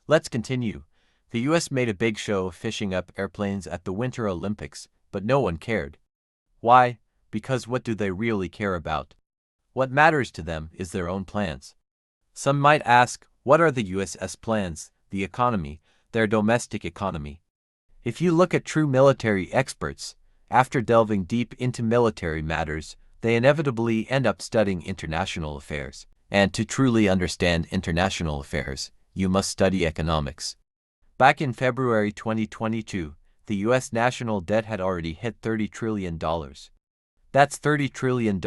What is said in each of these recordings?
Let's continue. The US made a big show of fishing up airplanes at the Winter Olympics, but no one cared. Why? Because what do they really care about? What matters to them is their own plans. Some might ask, what are the US's plans, the economy, their domestic economy? If you look at true military experts, after delving deep into military matters, they inevitably end up studying international affairs. And to truly understand international affairs, you must study economics. Back in February 2022, the US national debt had already hit $30 trillion. That's $30 trillion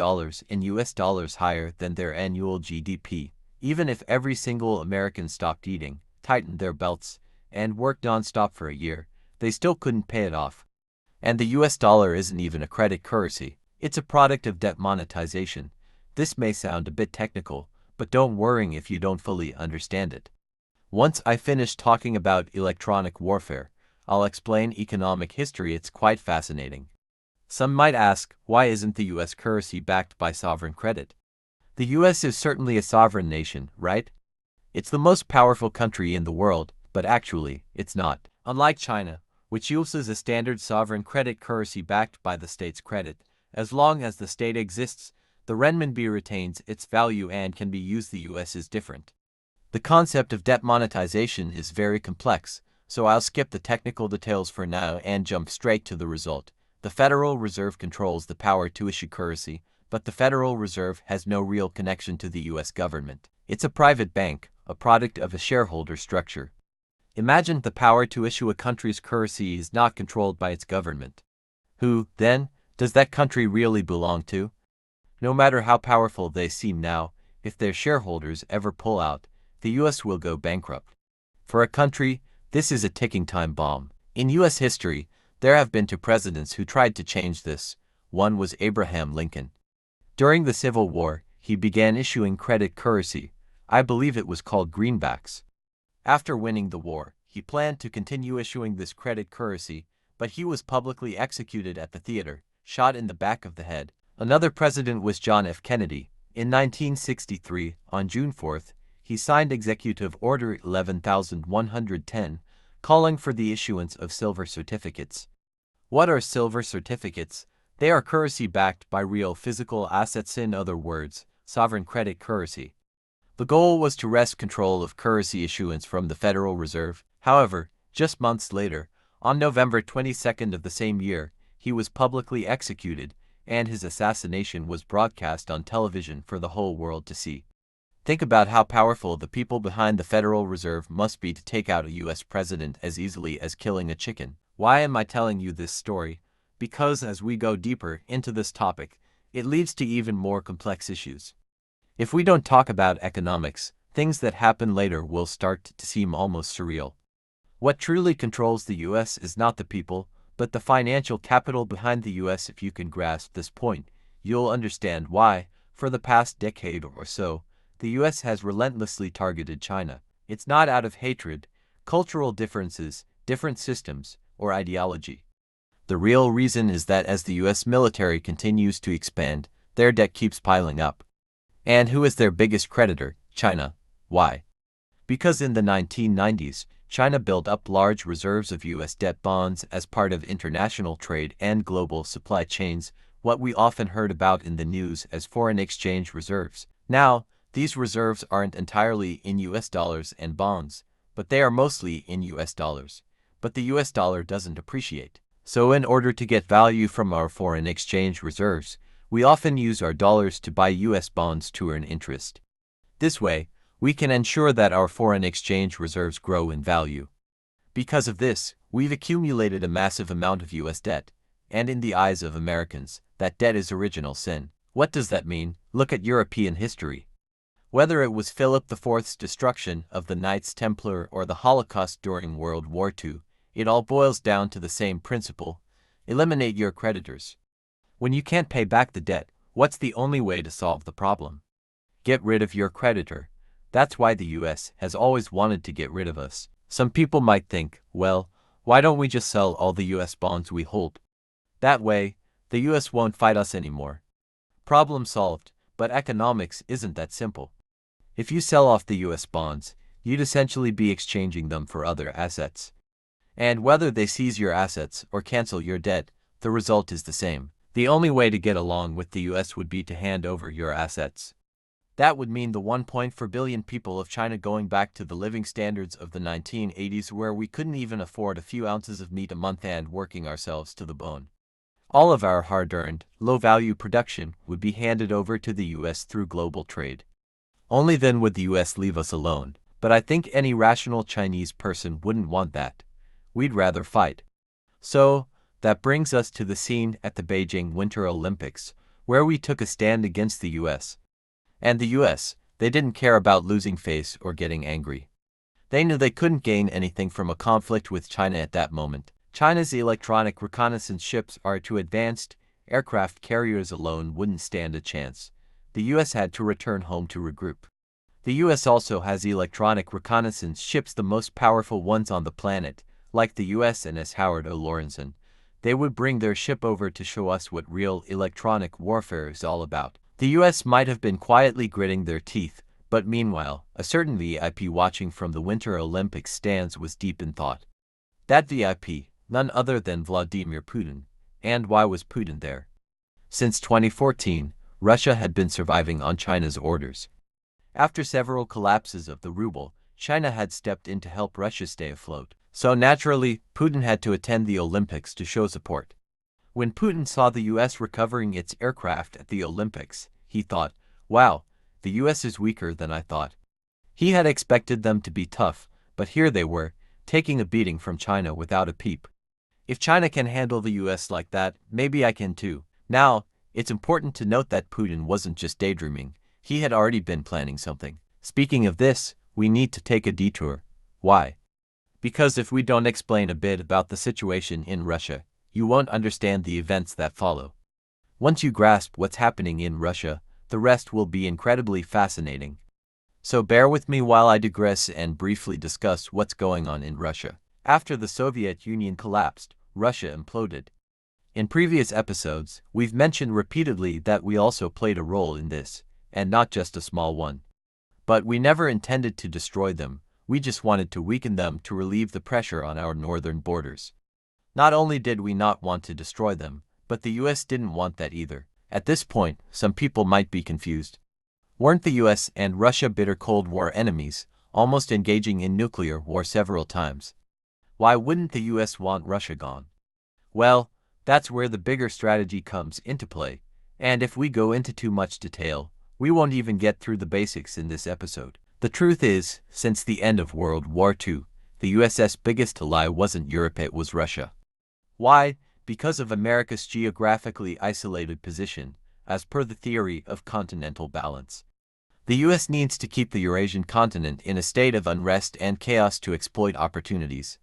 in US dollars higher than their annual GDP. Even if every single American stopped eating, tightened their belts, and worked non-stop for a year, they still couldn't pay it off. And the US dollar isn't even a credit currency. It's a product of debt monetization. This may sound a bit technical, but don't worry if you don't fully understand it. Once I finish talking about electronic warfare, I'll explain economic history. It's quite fascinating. Some might ask, why isn't the US currency backed by sovereign credit? The US is certainly a sovereign nation, right? It's the most powerful country in the world, but actually, it's not. Unlike China, which uses a standard sovereign credit currency backed by the state's credit, as long as the state exists, the renminbi retains its value and can be used. The US is different. The concept of debt monetization is very complex, so I'll skip the technical details for now and jump straight to the result. The Federal Reserve controls the power to issue currency, but the Federal Reserve has no real connection to the US government. It's a private bank, a product of a shareholder structure. Imagine the power to issue a country's currency is not controlled by its government. Who, then, does that country really belong to? No matter how powerful they seem now, if their shareholders ever pull out, the US will go bankrupt. For a country, this is a ticking time bomb. In US history, there have been two presidents who tried to change this. One was Abraham Lincoln. During the Civil War, he began issuing credit currency. I believe it was called greenbacks. After winning the war, he planned to continue issuing this credit currency, but he was publicly executed at the theater, shot in the back of the head. Another president was John F. Kennedy. In 1963, on June 4th, he signed Executive Order 11,110, calling for the issuance of silver certificates. What are silver certificates? They are currency backed by real physical assets, in other words, sovereign credit currency. The goal was to wrest control of currency issuance from the Federal Reserve. However, just months later, on November 22nd of the same year, he was publicly executed, and his assassination was broadcast on television for the whole world to see. Think about how powerful the people behind the Federal Reserve must be to take out a US president as easily as killing a chicken. Why am I telling you this story? Because as we go deeper into this topic, it leads to even more complex issues. If we don't talk about economics, things that happen later will start to seem almost surreal. What truly controls the US is not the people, but the financial capital behind the US. If you can grasp this point, you'll understand why, for the past decade or so, the US has relentlessly targeted China. It's not out of hatred, cultural differences, different systems, or ideology. The real reason is that as the US military continues to expand, their debt keeps piling up. And who is their biggest creditor? China. Why? Because in the 1990s, China built up large reserves of US debt bonds as part of international trade and global supply chains, what we often heard about in the news as foreign exchange reserves. Now, these reserves aren't entirely in US dollars and bonds, but they are mostly in US dollars. But the US dollar doesn't appreciate. So in order to get value from our foreign exchange reserves, we often use our dollars to buy US bonds to earn interest. This way, we can ensure that our foreign exchange reserves grow in value. Because of this, we've accumulated a massive amount of US debt, and in the eyes of Americans, that debt is original sin. What does that mean? Look at European history. Whether it was Philip IV's destruction of the Knights Templar or the Holocaust during World War II, it all boils down to the same principle: eliminate your creditors. When you can't pay back the debt, what's the only way to solve the problem? Get rid of your creditor. That's why the US has always wanted to get rid of us. Some people might think, well, why don't we just sell all the US bonds we hold? That way, the US won't fight us anymore. Problem solved, but economics isn't that simple. If you sell off the US bonds, you'd essentially be exchanging them for other assets. And whether they seize your assets or cancel your debt, the result is the same. The only way to get along with the US would be to hand over your assets. That would mean the 1.4 billion people of China going back to the living standards of the 1980s, where we couldn't even afford a few ounces of meat a month and working ourselves to the bone. All of our hard-earned, low-value production would be handed over to the US through global trade. Only then would the US leave us alone, but I think any rational Chinese person wouldn't want that. We'd rather fight. So, that brings us to the scene at the Beijing Winter Olympics, where we took a stand against the US. And the US, they didn't care about losing face or getting angry. They knew they couldn't gain anything from a conflict with China at that moment. China's electronic reconnaissance ships are too advanced, aircraft carriers alone wouldn't stand a chance. The US had to return home to regroup. The US also has electronic reconnaissance ships, the most powerful ones on the planet, like the USNS Howard O. Lawrenson. They would bring their ship over to show us what real electronic warfare is all about. The US might have been quietly gritting their teeth, but meanwhile, a certain VIP watching from the Winter Olympics stands was deep in thought. That VIP, none other than Vladimir Putin. And why was Putin there? Since 2014, Russia had been surviving on China's orders. After several collapses of the ruble, China had stepped in to help Russia stay afloat. So naturally, Putin had to attend the Olympics to show support. When Putin saw the US recovering its aircraft at the Olympics, he thought, wow, the US is weaker than I thought. He had expected them to be tough, but here they were, taking a beating from China without a peep. If China can handle the US like that, maybe I can too. Now, it's important to note that Putin wasn't just daydreaming. He had already been planning something. Speaking of this, we need to take a detour. Why? Because if we don't explain a bit about the situation in Russia, you won't understand the events that follow. Once you grasp what's happening in Russia, the rest will be incredibly fascinating. So bear with me while I digress and briefly discuss what's going on in Russia. After the Soviet Union collapsed, Russia imploded. In previous episodes, we've mentioned repeatedly that we also played a role in this, and not just a small one. But we never intended to destroy them, we just wanted to weaken them to relieve the pressure on our northern borders. Not only did we not want to destroy them, but the US didn't want that either. At this point, some people might be confused. Weren't the US and Russia bitter Cold War enemies, almost engaging in nuclear war several times? Why wouldn't the US want Russia gone? Well, that's where the bigger strategy comes into play, and if we go into too much detail, we won't even get through the basics in this episode. The truth is, since the end of World War II, the US's biggest ally wasn't Europe, it was Russia. Why? Because of America's geographically isolated position, as per the theory of continental balance. The US needs to keep the Eurasian continent in a state of unrest and chaos to exploit opportunities.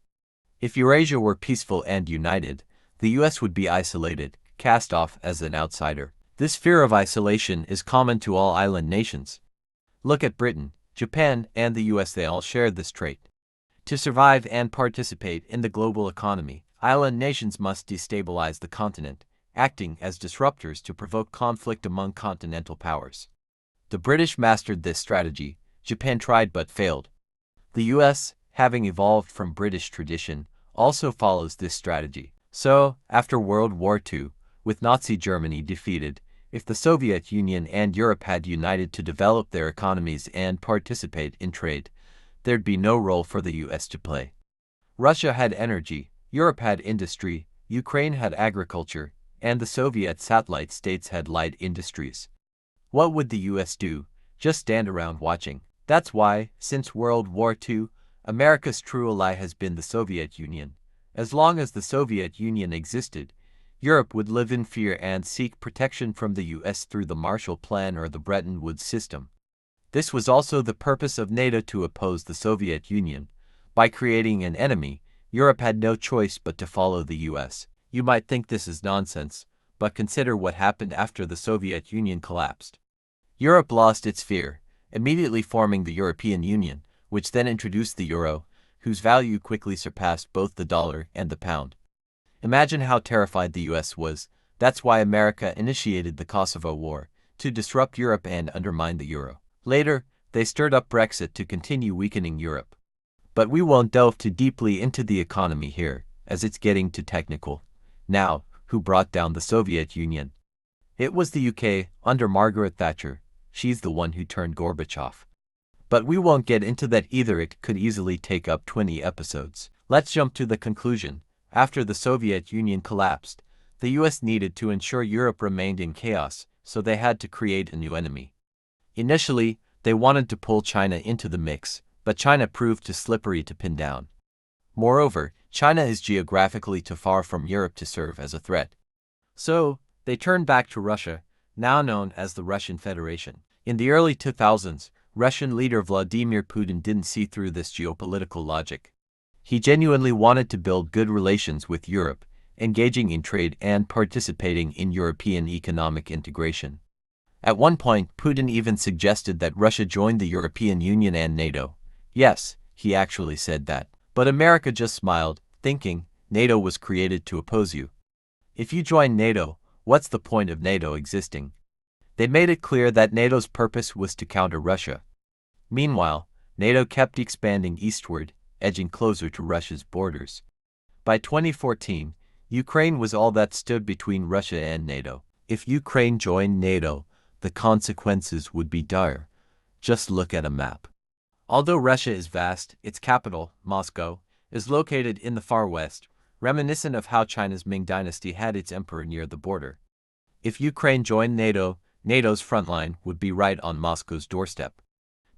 If Eurasia were peaceful and united, the US would be isolated, cast off as an outsider. This fear of isolation is common to all island nations. Look at Britain, Japan, and the US, they all share this trait. To survive and participate in the global economy, island nations must destabilize the continent, acting as disruptors to provoke conflict among continental powers. The British mastered this strategy, Japan tried but failed. The US, having evolved from British tradition, also follows this strategy. So, after World War II, with Nazi Germany defeated, if the Soviet Union and Europe had united to develop their economies and participate in trade, there'd be no role for the US to play. Russia had energy, Europe had industry, Ukraine had agriculture, and the Soviet satellite states had light industries. What would the US do? Just stand around watching. That's why, since World War II, America's true ally has been the Soviet Union. As long as the Soviet Union existed, Europe would live in fear and seek protection from the US through the Marshall Plan or the Bretton Woods system. This was also the purpose of NATO, to oppose the Soviet Union. By creating an enemy, Europe had no choice but to follow the US. You might think this is nonsense, but consider what happened after the Soviet Union collapsed. Europe lost its fear, immediately forming the European Union, which then introduced the euro, whose value quickly surpassed both the dollar and the pound. Imagine how terrified the US was. That's why America initiated the Kosovo War, to disrupt Europe and undermine the euro. Later, They stirred up Brexit to continue weakening Europe. But we won't delve too deeply into the economy here, as it's getting too technical. Now, who brought down the Soviet Union? It was the UK, under Margaret Thatcher. She's the one who turned Gorbachev. But we won't get into that either, it could easily take up 20 episodes. Let's jump to the conclusion. After the Soviet Union collapsed, the US needed to ensure Europe remained in chaos, so they had to create a new enemy. Initially, they wanted to pull China into the mix, but China proved too slippery to pin down. Moreover, China is geographically too far from Europe to serve as a threat. So, they turned back to Russia, now known as the Russian Federation. In the early 2000s, Russian leader Vladimir Putin didn't see through this geopolitical logic. He genuinely wanted to build good relations with Europe, engaging in trade and participating in European economic integration. At one point, Putin even suggested that Russia join the European Union and NATO. Yes, he actually said that. But America just smiled, thinking NATO was created to oppose you. If you join NATO, what's the point of NATO existing? They made it clear that NATO's purpose was to counter Russia. Meanwhile, NATO kept expanding eastward, edging closer to Russia's borders. By 2014, Ukraine was all that stood between Russia and NATO. If Ukraine joined NATO, the consequences would be dire. Just look at a map. Although Russia is vast, its capital, Moscow, is located in the far west, reminiscent of how China's Ming dynasty had its emperor near the border. If Ukraine joined NATO, NATO's front line would be right on Moscow's doorstep.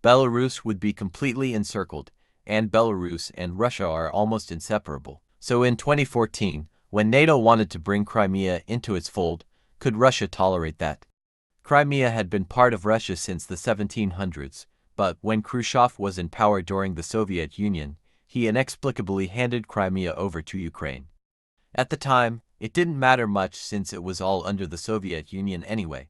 Belarus would be completely encircled, and Belarus and Russia are almost inseparable. So in 2014, when NATO wanted to bring Crimea into its fold, could Russia tolerate that? Crimea had been part of Russia since the 1700s, but when Khrushchev was in power during the Soviet Union, he inexplicably handed Crimea over to Ukraine. At the time, it didn't matter much since it was all under the Soviet Union anyway.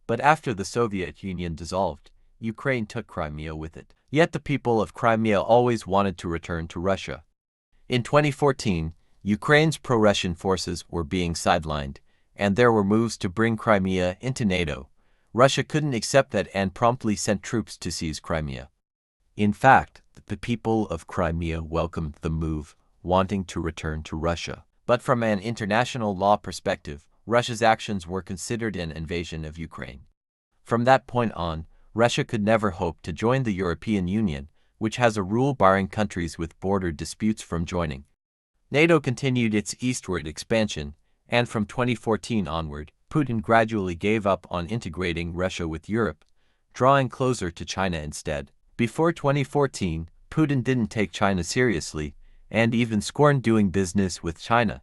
But after the Soviet Union dissolved, Ukraine took Crimea with it. Yet the people of Crimea always wanted to return to Russia. In 2014, Ukraine's pro-Russian forces were being sidelined, and there were moves to bring Crimea into NATO. Russia couldn't accept that and promptly sent troops to seize Crimea. In fact, the people of Crimea welcomed the move, wanting to return to Russia. But from an international law perspective, Russia's actions were considered an invasion of Ukraine. From that point on, Russia could never hope to join the European Union, which has a rule barring countries with border disputes from joining. NATO continued its eastward expansion, and from 2014 onward, Putin gradually gave up on integrating Russia with Europe, drawing closer to China instead. Before 2014, Putin didn't take China seriously, and even scorned doing business with China.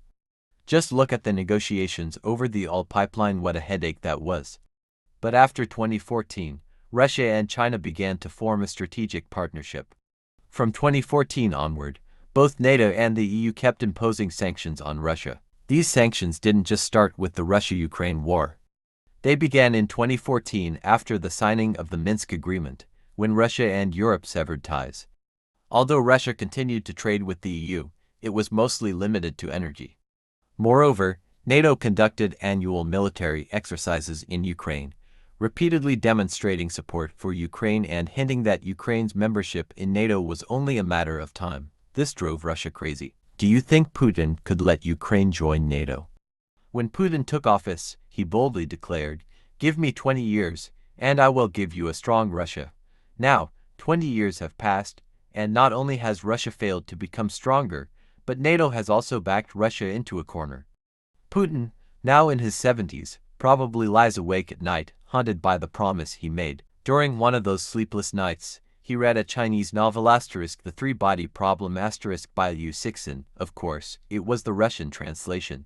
Just look at the negotiations over the oil pipeline, what a headache that was. But after 2014, Russia and China began to form a strategic partnership. From 2014 onward, both NATO and the EU kept imposing sanctions on Russia. These sanctions didn't just start with the Russia-Ukraine war. They began in 2014 after the signing of the Minsk Agreement, when Russia and Europe severed ties. Although Russia continued to trade with the EU, it was mostly limited to energy. Moreover, NATO conducted annual military exercises in Ukraine, repeatedly demonstrating support for Ukraine and hinting that Ukraine's membership in NATO was only a matter of time. This drove Russia crazy. Do you think Putin could let Ukraine join NATO? When Putin took office, he boldly declared, "Give me 20 years, and I will give you a strong Russia." Now, 20 years have passed, and not only has Russia failed to become stronger, but NATO has also backed Russia into a corner. Putin, now in his 70s, probably lies awake at night, haunted by the promise he made. During one of those sleepless nights, he read a Chinese novel *The Three-Body Problem* by Liu Cixin. Of course, it was the Russian translation.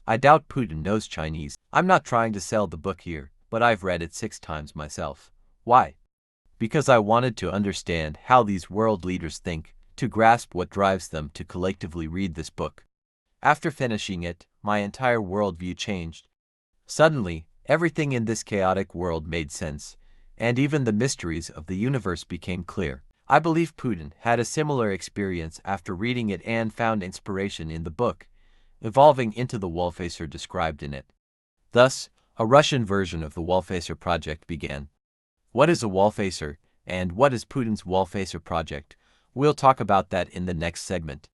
I doubt Putin knows Chinese. I'm not trying to sell the book here, but I've read it 6 times myself. Why? Because I wanted to understand how these world leaders think, to grasp what drives them to collectively read this book. After finishing it, my entire worldview changed. Suddenly, everything in this chaotic world made sense, and even the mysteries of the universe became clear. I believe Putin had a similar experience after reading it and found inspiration in the book, evolving into the Wallfacer described in it. Thus, a Russian version of the Wallfacer project began. What is a Wallfacer, And what is Putin's wall facer project? We'll talk about that in the next segment.